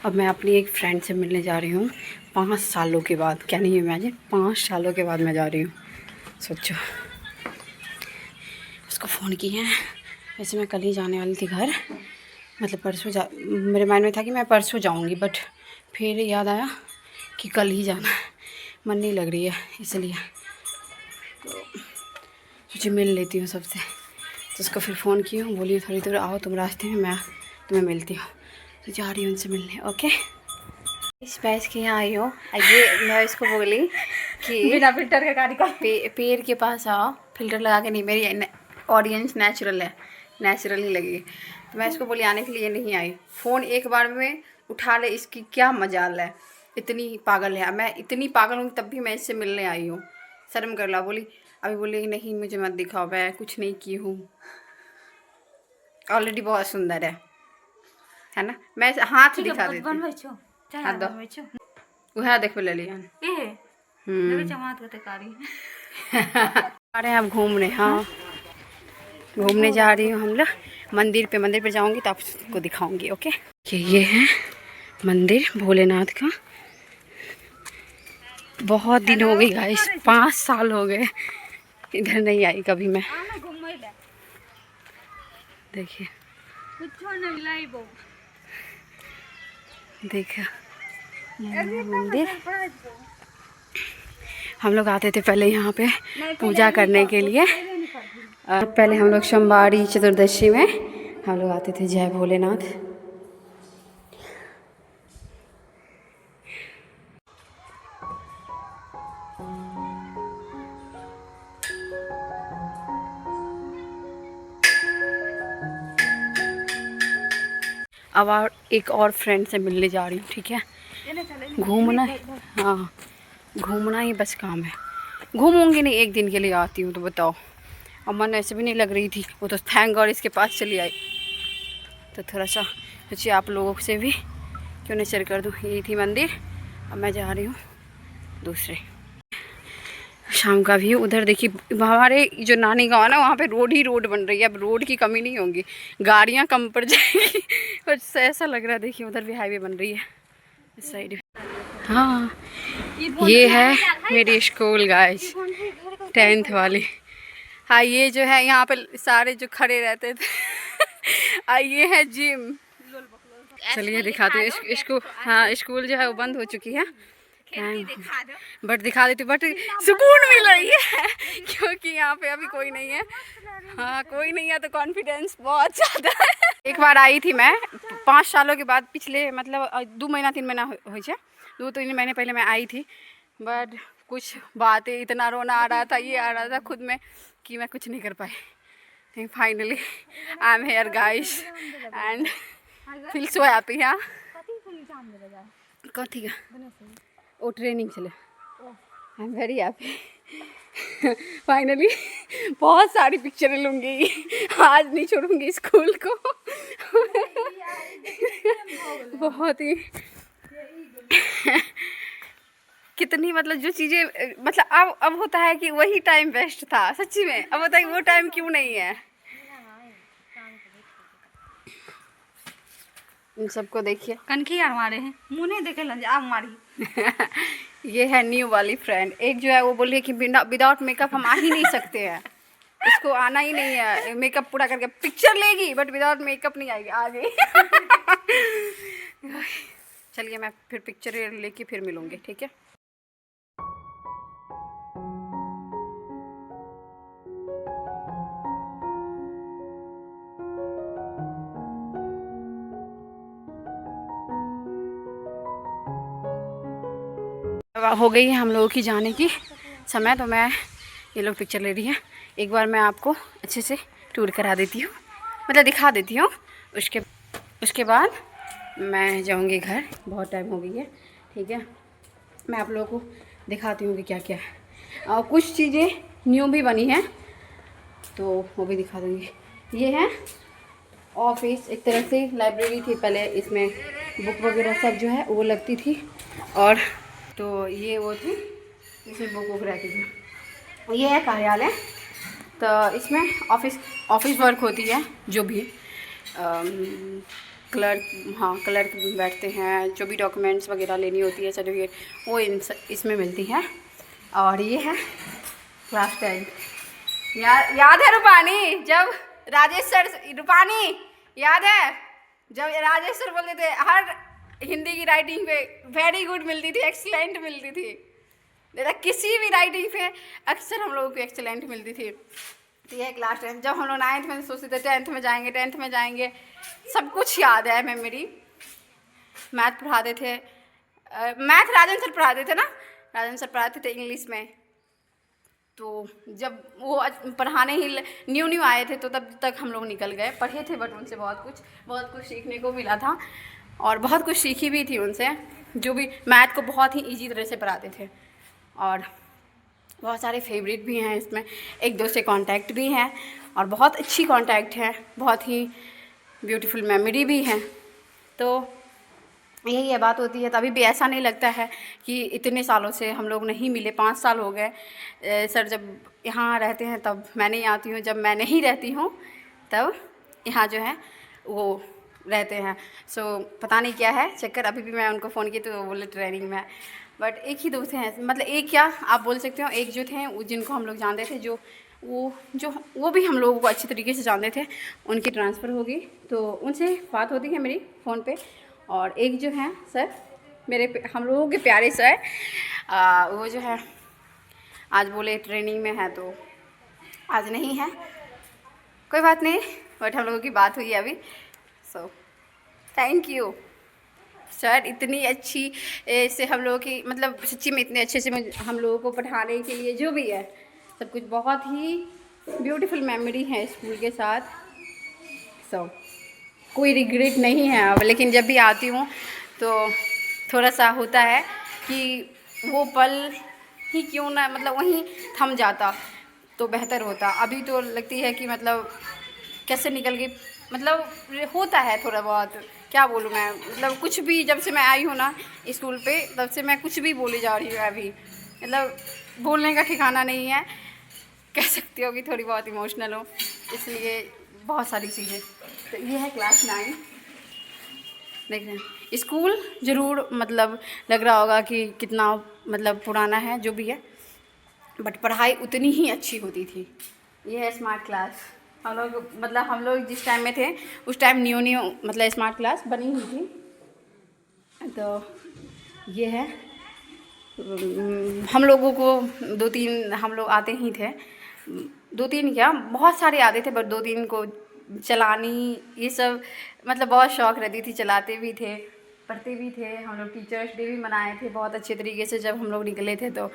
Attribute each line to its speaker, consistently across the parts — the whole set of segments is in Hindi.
Speaker 1: अब मैं अपनी एक फ्रेंड से मिलने जा रही हूँ 5 सालों के बाद। क्या नहीं इमेजिन, 5 सालों के बाद मैं जा रही हूँ। सोचो, उसको फ़ोन किया है। वैसे मैं कल ही जाने वाली थी घर, मतलब परसों मेरे माइंड में था कि मैं परसों जाऊँगी, बट फिर याद आया कि कल ही जाना है। मन नहीं लग रही है, इसलिए तो मुझे मिल लेती हूँ सबसे। तो उसको फिर फ़ोन की हूँ, बोली थोड़ी दूर आओ तुम रास्ते में, मैं तुम्हें मिलती हूँ। तो जा रही हूँ उनसे मिलने। ओके, इस बैच के यहाँ आई हूँ। ये मैं इसको बोली कि
Speaker 2: बिना फिल्टर के गाड़ी का
Speaker 1: पेड़ के पास आओ, फिल्टर लगा के नहीं। मेरी ऑडियंस नेचुरल है, नेचुरल ही लगेगी। तो मैं इसको बोली आने के लिए नहीं आई। फ़ोन एक बार में उठा ले, इसकी क्या मजाल है। इतनी पागल है, मैं इतनी पागल हूँ तब भी मैं इससे मिलने आई हूँ। शर्म कर ला। बोली अभी बोली नहीं मुझे मत दिखाओ, मैं कुछ नहीं की हूँ, ऑलरेडी बहुत सुंदर है ना। मैं हाथ दिखा देती हूँ। हाथ दो, वह देख ले लिया। आ रहे हैं अब घूमने। हाँ, घूमने जा रही हूँ हम लोग मंदिर पे। मंदिर पे जाऊँगी तो आपको दिखाऊंगी। ओके, ये है मंदिर भोलेनाथ का। बहुत दिन हो गई गाइस, 5 साल हो गए इधर नहीं आई कभी मैं। देखिए देखिए मंदिर। हम लोग आते थे पहले यहाँ पे पूजा करने के लिए। पहले हम लोग सोमवारी चतुर्दशी में हम लोग आते थे। जय भोलेनाथ। अब एक और फ्रेंड से मिलने जा रही हूँ। ठीक है, घूमना, हाँ घूमना ही बस काम है। घूमूंगी नहीं, एक दिन के लिए आती हूँ तो बताओ। अब मन ऐसे भी नहीं लग रही थी, वो तो थैंक गॉड इसके पास चली आई। तो थोड़ा सा सोचिए आप लोगों से भी क्यों नहीं शेयर कर दूँ। यही थी मंदिर, अब मैं जा रही हूँ दूसरे। शाम का भी उधर देखिए, हमारे जो नानी गाँव है ना, वहाँ पे रोड ही रोड बन रही है। अब रोड की कमी नहीं होगी, गाड़ियाँ कम पड़ जाएगी। कुछ ऐसा लग रहा है। देखिए उधर भी हाईवे बन रही है इस साइड। हाँ, ये है मेरी स्कूल गाइस, 10th वाली। हाँ, ये जो है यहाँ पे सारे जो खड़े रहते थे ये है जिम। चलिए दिखाते हैं इसको। हाँ, स्कूल जो है वो बंद हो चुकी है, बट दिखा देती। बट सुकून मिल रही है क्योंकि यहाँ पे अभी कोई नहीं है। हाँ, कोई नहीं है तो कॉन्फिडेंस बहुत ज़्यादा है। एक बार आई थी मैं 5 सालों के बाद, पिछले मतलब 2 महीना 3 महीना हो 2-3 महीने पहले मैं आई थी। बट कुछ बातें, इतना रोना आ रहा था, ये आ रहा था खुद में कि मैं कुछ नहीं कर पाई। Finally I am here guys and feel so happy. हाँ, कथी का वो ट्रेनिंग चले। I am very happy. Finally बहुत सारी पिक्चरें लूँगी, आज नहीं छोड़ूंगी स्कूल को। बहुत ही कितनी मतलब जो चीज़ें, मतलब अब होता है कि वही टाइम बेस्ट था सच्ची में। अब होता है कि वो टाइम क्यों नहीं है। इन सबको देखिए,
Speaker 2: कनखी यार मारे हैं, मुँह नहीं देखे लंज आप मारी।
Speaker 1: ये है न्यू वाली फ्रेंड। एक जो है वो बोली कि विदाउट मेकअप हम आ ही नहीं सकते हैं, इसको आना ही नहीं है। मेकअप पूरा करके पिक्चर लेगी बट विदाउट मेकअप नहीं आएगी। आ गई। चलिए मैं फिर पिक्चर लेके फिर मिलूँगी, ठीक है। हो गई है हम लोगों की जाने की समय, तो मैं ये लोग पिक्चर ले रही है। एक बार मैं आपको अच्छे से टूर करा देती हूँ, मतलब दिखा देती हूँ। उसके बाद मैं जाऊँगी घर, बहुत टाइम हो गई है। ठीक है, मैं आप लोगों को दिखाती हूँ कि क्या क्या है। और कुछ चीज़ें न्यू भी बनी हैं तो वो भी दिखा दूँगी। ये है ऑफिस, एक तरह से लाइब्रेरी थी पहले, इसमें बुक वगैरह सब जो है वो लगती थी। और तो ये वो थी, इसमें बुक वुक रहती थी। ये है कार्यालय, तो इसमें ऑफिस वर्क होती है जो भी। क्लर्क, हाँ क्लर्क बैठते हैं, जो भी डॉक्यूमेंट्स वगैरह लेनी होती है, सर्टिफिकेट, वो इसमें मिलती हैं। और ये है क्लास 10। याद है रूपानी, जब राजेश सर, रूपानी याद है जब राजेश सर बोलते थे हर हिंदी की राइटिंग पे वेरी गुड मिलती थी, एक्सीलेंट मिलती थी, किसी भी राइटिंग पे अक्सर हम लोगों को एक्सीलेंट मिलती थी। तो यह क्लास 10। जब हम लोग 9th में सोचते थे 10th में जाएंगे, 10th में जाएंगे, सब कुछ याद है मेमोरी। मैथ पढ़ाते थे, मैथ राजन सर पढ़ाते थे ना, राजन सर पढ़ाते थे इंग्लिश में। तो जब वो पढ़ाने ही न्यू आए थे तो तब तक हम लोग निकल गए, पढ़े थे, बट उनसे बहुत कुछ सीखने को मिला था और बहुत कुछ सीखी भी थी उनसे। जो भी मैथ को बहुत ही ईजी तरह से पढ़ाते थे और बहुत सारे फेवरेट भी हैं इसमें, एक दो से कांटेक्ट भी हैं और बहुत अच्छी कांटेक्ट है, बहुत ही ब्यूटीफुल मेमोरी भी है। तो यही है, बात होती है। तभी भी ऐसा नहीं लगता है कि इतने सालों से हम लोग नहीं मिले, 5 साल हो गए। सर जब यहाँ रहते हैं तब मैं नहीं आती हूँ, जब मैं नहीं रहती हूँ तब यहाँ जो है वो रहते हैं। सो पता नहीं क्या है चक्कर। अभी भी मैं उनको फ़ोन की तो वो बोले ट्रेनिंग में, बट एक ही दोस्त हैं, मतलब एक क्या आप बोल सकते हो, एक जो थे जिनको हम लोग जानते थे, जो वो भी हम लोगों को अच्छी तरीके से जानते थे, उनकी ट्रांसफ़र होगी तो उनसे बात होती है मेरी फ़ोन पे। और एक जो है सर मेरे हम लोगों के प्यारे सर, वो जो है आज बोले ट्रेनिंग में है तो आज नहीं है, कोई बात नहीं, बट हम लोगों की बात हुई अभी। सो थैंक यू सर, इतनी अच्छी से हम लोगों की, मतलब सच्ची में इतने अच्छे से हम लोगों को पढ़ाने के लिए, जो भी है सब कुछ बहुत ही ब्यूटीफुल मेमोरी है स्कूल के साथ। सो कोई रिग्रेट नहीं है अब, लेकिन जब भी आती हूँ तो थोड़ा सा होता है कि वो पल ही क्यों ना, मतलब वहीं थम जाता तो बेहतर होता। अभी तो लगती है कि मतलब कैसे निकल गई, मतलब होता है थोड़ा बहुत, क्या बोलूँ मैं, मतलब कुछ भी जब से मैं आई हूँ ना स्कूल पे तब से मैं कुछ भी बोली जा रही हूँ अभी, मतलब बोलने का ठिकाना नहीं है, कह सकती हो कि थोड़ी बहुत इमोशनल हो, इसलिए बहुत सारी चीज़ें। तो ये है क्लास 9। देख रहे हैं स्कूल ज़रूर, मतलब लग रहा होगा कि कितना मतलब पुराना है, जो भी है, बट पढ़ाई उतनी ही अच्छी होती थी। ये है स्मार्ट क्लास। हम लोग जिस टाइम में थे उस टाइम न्यू मतलब स्मार्ट क्लास बनी हुई थी। तो ये है, हम लोगों को 2-3 हम लोग आते ही थे, 2-3 क्या बहुत सारे आते थे, बट 2-3 को चलानी ये सब मतलब बहुत शौक़ रहती थी, चलाते भी थे, पढ़ते भी थे। हम लोग टीचर्स डे भी मनाए थे बहुत अच्छे तरीके से जब हम लोग निकले थे। तो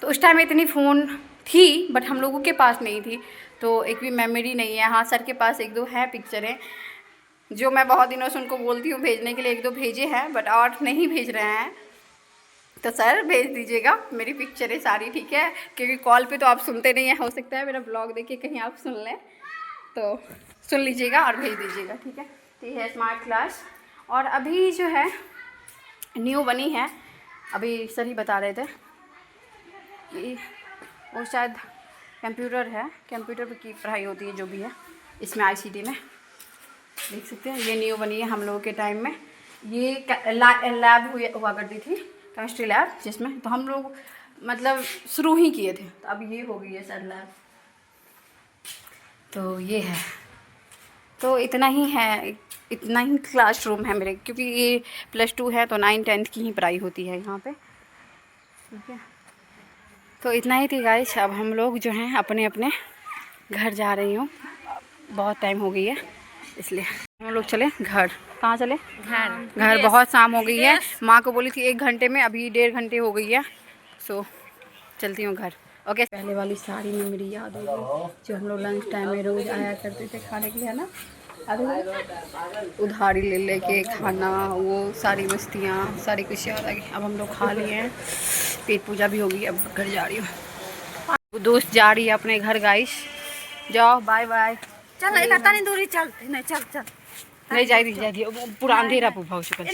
Speaker 1: उस टाइम इतनी फ़ोन थी बट हम लोगों के पास नहीं थी, तो एक भी मेमोरी नहीं है। हाँ सर के पास 1-2 हैं पिक्चरें, जो मैं बहुत दिनों से उनको बोलती हूँ भेजने के लिए, 1-2 भेजे हैं बट और नहीं भेज रहे हैं। तो सर भेज दीजिएगा मेरी पिक्चरें सारी, ठीक है, क्योंकि कॉल पे तो आप सुनते नहीं हैं, हो सकता है मेरा ब्लॉग देख के कहीं आप सुन लें, तो सुन लीजिएगा और भेज दीजिएगा, ठीक है। तो ये है स्मार्ट क्लास। और अभी जो है न्यू बनी है, अभी सर ही बता रहे थे कि वो शायद कंप्यूटर है, कंप्यूटर की पढ़ाई होती है जो भी है इसमें, ICT में देख सकते हैं। ये न्यू बनी है हम लोगों के टाइम में, ये लैब हुआ करती थी, केमिस्ट्री लैब, जिसमें तो हम लोग मतलब शुरू ही किए थे, तो अब ये हो गई है सर लैब। तो ये है, तो इतना ही है, इतना ही क्लासरूम है मेरे, क्योंकि ये +2 है तो 9-10 की ही पढ़ाई होती है यहाँ पे, ठीक है। तो इतना ही थी गाइस। अब हम लोग जो हैं अपने अपने घर जा रही हूँ, बहुत टाइम हो गई है इसलिए हम लोग चले घर। कहाँ चले? घर। बहुत शाम हो गई है, माँ को बोली थी 1 घंटे में, अभी 1.5 घंटे हो गई है, सो चलती हूँ घर। ओके। पहले वाली सारी में मेरी याद हो गई, जो हम लोग लंच टाइम में रोज़ आया करते थे खाने के लिए, है ना, उधारी ले लेके खाना, वो सारी मस्तियाँ, सारी कुछ याद आ गई। अब हम लोग खा लिए हैं, पेट पूजा भी होगी, अब घर जा रही हूँ। दोस्त जा रही है अपने घर गाइस, जाओ बाय बाय।
Speaker 2: चल इतना नहीं दूरी, चल नहीं, चल चल
Speaker 1: नहीं जाती पूरा अंधेरा हो चुका है।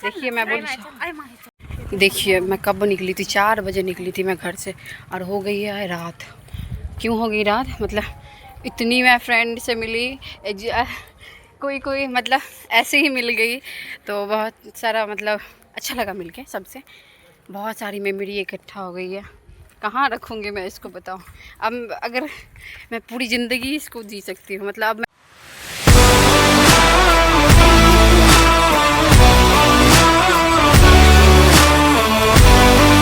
Speaker 1: देखिए मैं बोली, देखिए मैं कब निकली थी, 4 बजे निकली थी मैं घर से, और हो गई है रात। क्यों हो गई रात? मतलब इतनी मैं फ्रेंड से मिली, कोई कोई मतलब ऐसे ही मिल गई, तो बहुत सारा मतलब अच्छा लगा मिलके सबसे। बहुत सारी मेमोरी इकट्ठा हो गई है। कहाँ रखूँगी मैं इसको बताओ। अब अगर मैं पूरी ज़िंदगी इसको जी सकती हूँ, मतलब अब